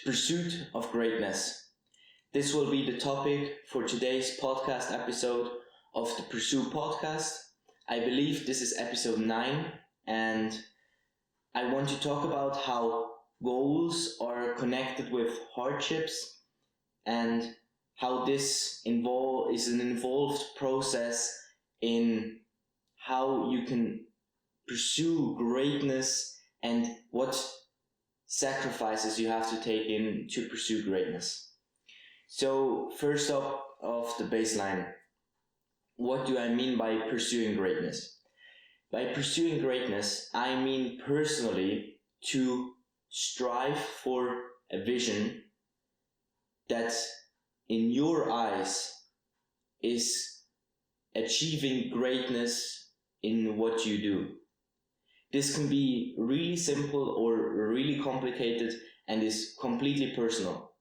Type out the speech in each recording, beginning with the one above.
pursuit of greatness. This will be the topic for today's podcast episode of the Pursue podcast. I believe this is episode 9, and I want to talk about how goals are connected with hardships and how this is an involved process in how you can pursue greatness and what sacrifices you have to take in to pursue greatness. So first up of the baseline, what do I mean by pursuing greatness? By pursuing greatness, I mean personally to strive for a vision that in your eyes is achieving greatness in what you do. This can be really simple or really complicated and is completely personal.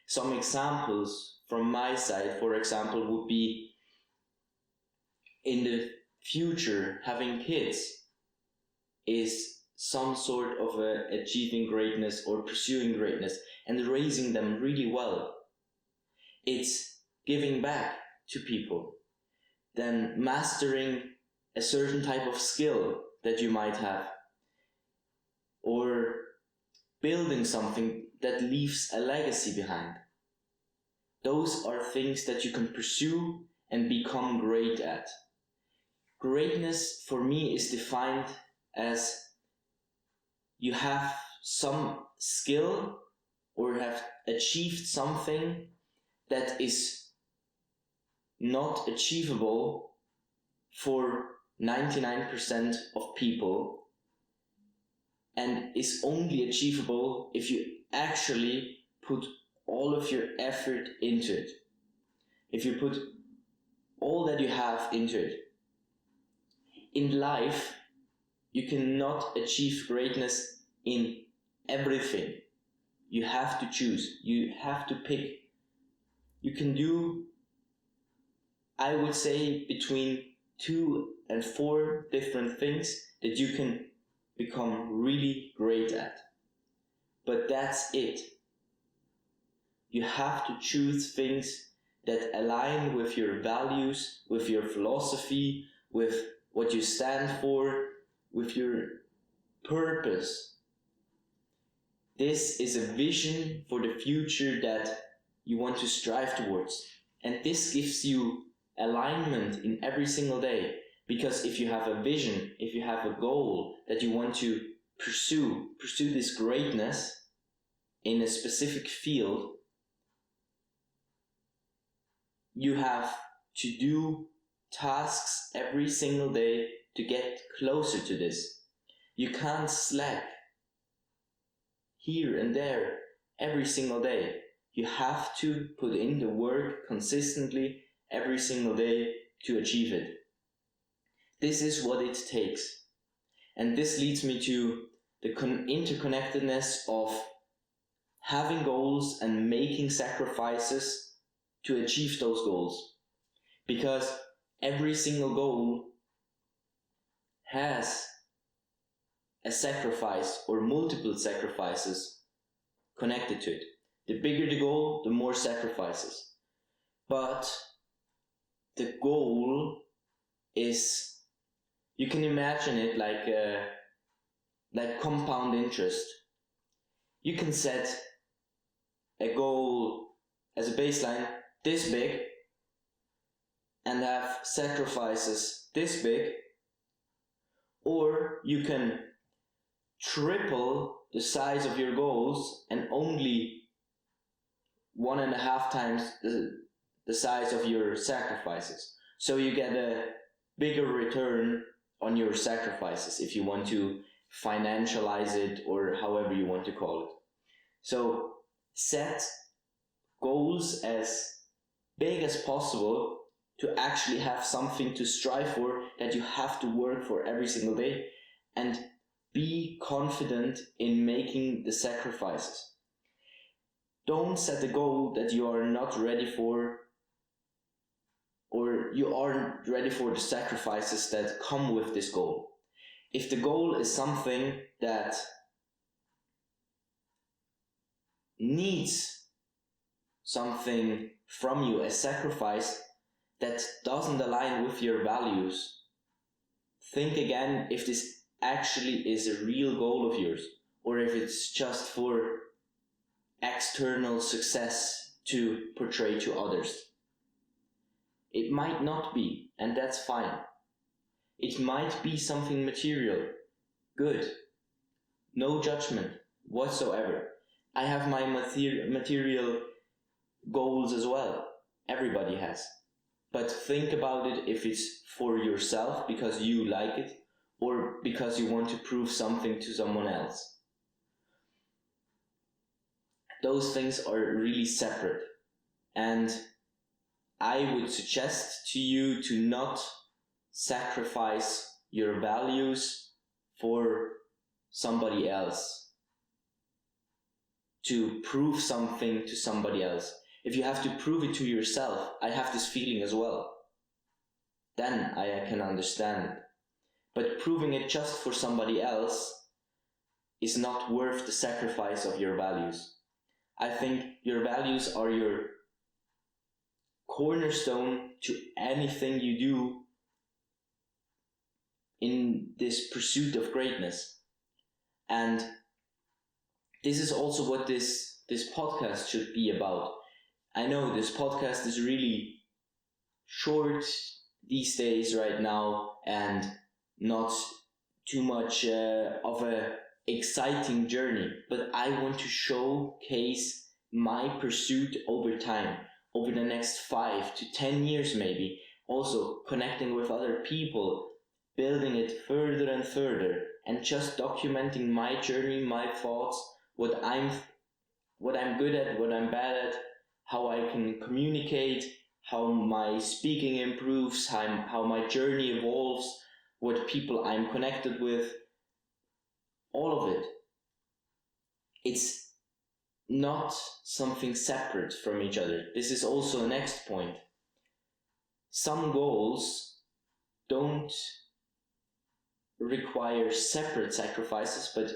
Some examples from my side, for example, would be in the future having kids is some sort of achieving greatness or pursuing greatness and raising them really well. It's giving back to people, then mastering a certain type of skill that you might have, or building something that leaves a legacy behind. Those are things that you can pursue and become great at. Greatness for me is defined as you have some skill or have achieved something that is not achievable for 99% of people and is only achievable if you actually put all of your effort into it. If you put all that you have into it. In life, you cannot achieve greatness in everything. You have to choose. You have to pick. You can do, I would say, between 2 and 4 different things that you can become really great at. But that's it. You have to choose things that align with your values, with your philosophy, with what you stand for, with your purpose. This is a vision for the future that you want to strive towards. And this gives you alignment in every single day. Because if you have a vision, if you have a goal that you want to pursue this greatness in a specific field, you have to do tasks every single day to get closer to this. You can't slack here and there every single day. You have to put in the work consistently every single day to achieve it. This is what it takes. And this leads me to the interconnectedness of having goals and making sacrifices to achieve those goals. Because every single goal has a sacrifice or multiple sacrifices connected to it. The bigger the goal, the more sacrifices. But the goal is, you can imagine it like compound interest. You can set a goal as a baseline this big and have sacrifices this big, or you can triple the size of your goals and only 1.5 times the size of your sacrifices. So you get a bigger return on your sacrifices if you want to financialize it or however you want to call it. So set goals as big as possible to actually have something to strive for that you have to work for every single day, and be confident in making the sacrifices. Don't set a goal that you are not ready for, or you aren't ready for the sacrifices that come with this goal. If the goal is something that needs something from you, a sacrifice that doesn't align with your values, think again if this actually is a real goal of yours, or if it's just for external success to portray to others. It might not be, and that's fine. It might be something material, good, no judgment whatsoever. I have my material goals as well. Everybody has. But think about it if it's for yourself because you like it, or because you want to prove something to someone else. Those things are really separate. And I would suggest to you to not sacrifice your values for somebody else, to prove something to somebody else. If you have to prove it to yourself, I have this feeling as well, then I can understand it. But proving it just for somebody else is not worth the sacrifice of your values. I think your values are your cornerstone to anything you do in this pursuit of greatness. And this is also what this podcast should be about. I know this podcast is really short these days right now and not too much of a exciting journey, but I want to showcase my pursuit over time, over the next 5 to 10 years maybe, also connecting with other people, building it further and further, and just documenting my journey, my thoughts, what I'm good at, what I'm bad at, how I can communicate, how my speaking improves, how my journey evolves, what people I'm connected with, all of it. It's not something separate from each other. This is also the next point. Some goals don't require separate sacrifices, but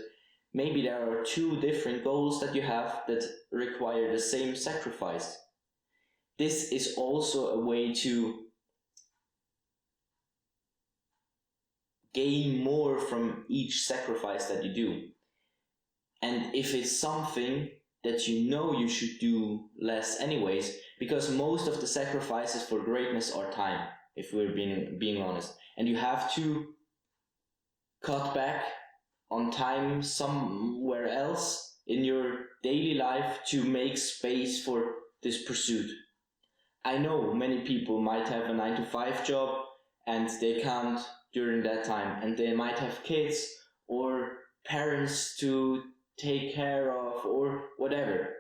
maybe there are 2 different goals that you have that require the same sacrifice. This is also a way to gain more from each sacrifice that you do. And if it's something that you know you should do less anyways, because most of the sacrifices for greatness are time, if we're being honest, and you have to cut back on time somewhere else in your daily life to make space for this pursuit. I know many people might have a 9-to-5 job and they can't during that time, and they might have kids or parents to take care of or whatever.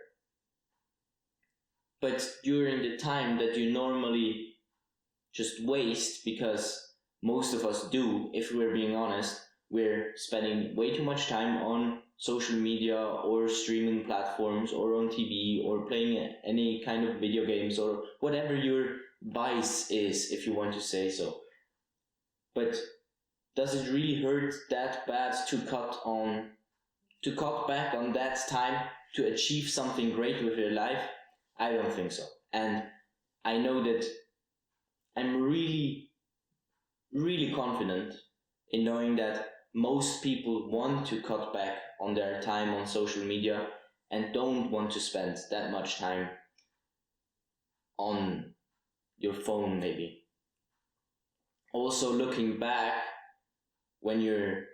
But during the time that you normally just waste, because most of us do, if we're being honest, we're spending way too much time on social media or streaming platforms or on TV or playing any kind of video games or whatever your vice is, if you want to say so. But does it really hurt that bad to cut back on that time to achieve something great with your life? I don't think so. And I know that I'm really, really confident in knowing that most people want to cut back on their time on social media and don't want to spend that much time on your phone maybe. Also, looking back, when you're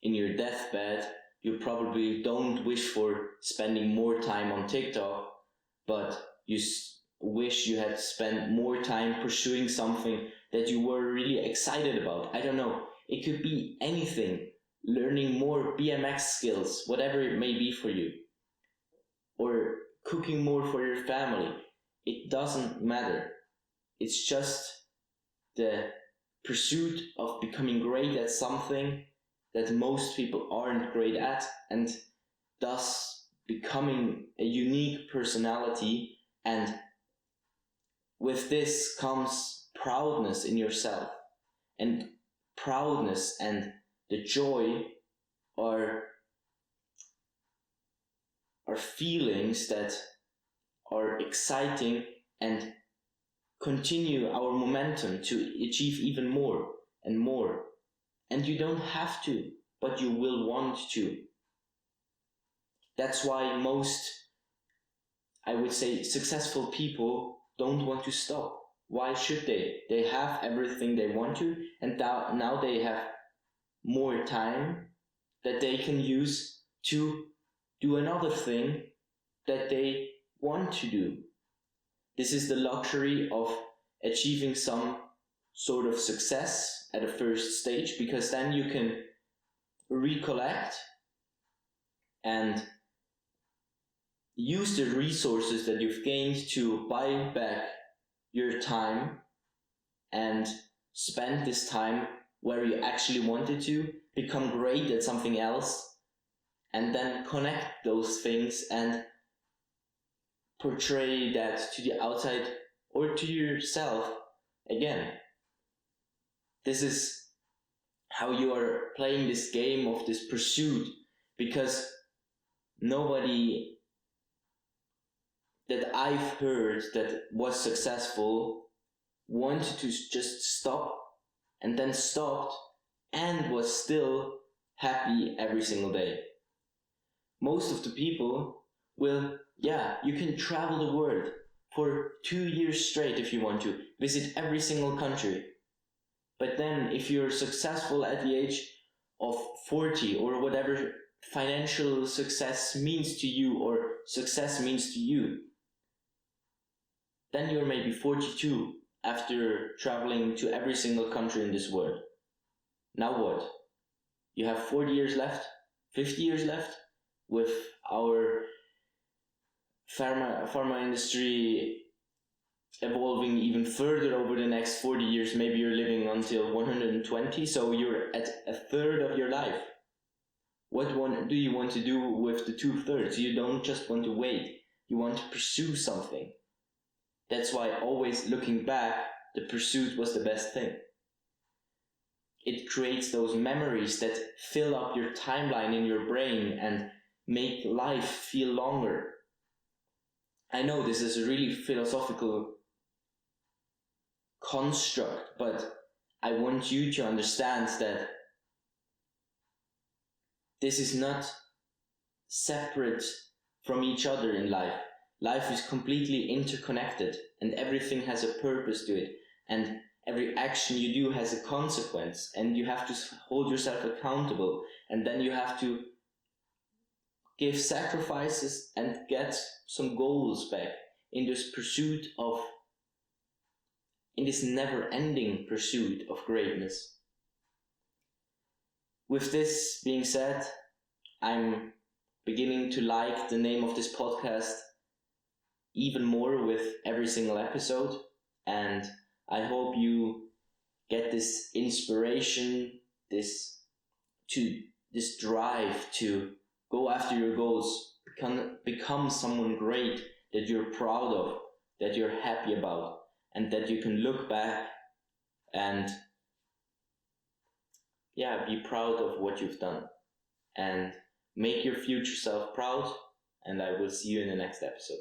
in your deathbed, you probably don't wish for spending more time on TikTok, but you wish you had spent more time pursuing something that you were really excited about. I don't know. It could be anything, learning more BMX skills, whatever it may be for you, or cooking more for your family. It doesn't matter. It's just the pursuit of becoming great at something that most people aren't great at, and thus becoming a unique personality. And with this comes proudness in yourself, and proudness and the joy are are feelings that are exciting and continue our momentum to achieve even more and more. And you don't have to, but you will want to. That's why most, I would say, successful people don't want to stop. Why should they? They have everything they want to, and now they have more time that they can use to do another thing that they want to do. This is the luxury of achieving some sort of success at a first stage, because then you can recollect and use the resources that you've gained to buy back your time and spend this time where you actually wanted to, become great at something else, and then connect those things and portray that to the outside or to yourself again. This is how you are playing this game of this pursuit, because nobody that I've heard that was successful wanted to just stop and then stopped and was still happy every single day. Most of the people will, you can travel the world for 2 years straight if you want to, visit every single country. But then if you're successful at the age of 40 or whatever financial success means to you or success means to you, then you're maybe 42 after traveling to every single country in this world. Now what? You have 40 years left, 50 years left, with our pharma industry evolving even further over the next 40 years. Maybe you're living until 120, so you're at a third of your life. What one do you want to do with the 2/3? You don't just want to wait, you want to pursue something. That's why always looking back, the pursuit was the best thing. It creates those memories that fill up your timeline in your brain and make life feel longer. I know this is a really philosophical construct, but I want you to understand that this is not separate from each other in life. Life is completely interconnected and everything has a purpose to it, and every action you do has a consequence, and you have to hold yourself accountable, and then you have to give sacrifices and get some goals back in this never-ending pursuit of greatness. With this being said, I'm beginning to like the name of this podcast even more with every single episode, and I hope you get this inspiration, this drive to go after your goals, become someone great that you're proud of, that you're happy about, and that you can look back and be proud of what you've done, and make your future self proud. And I will see you in the next episode.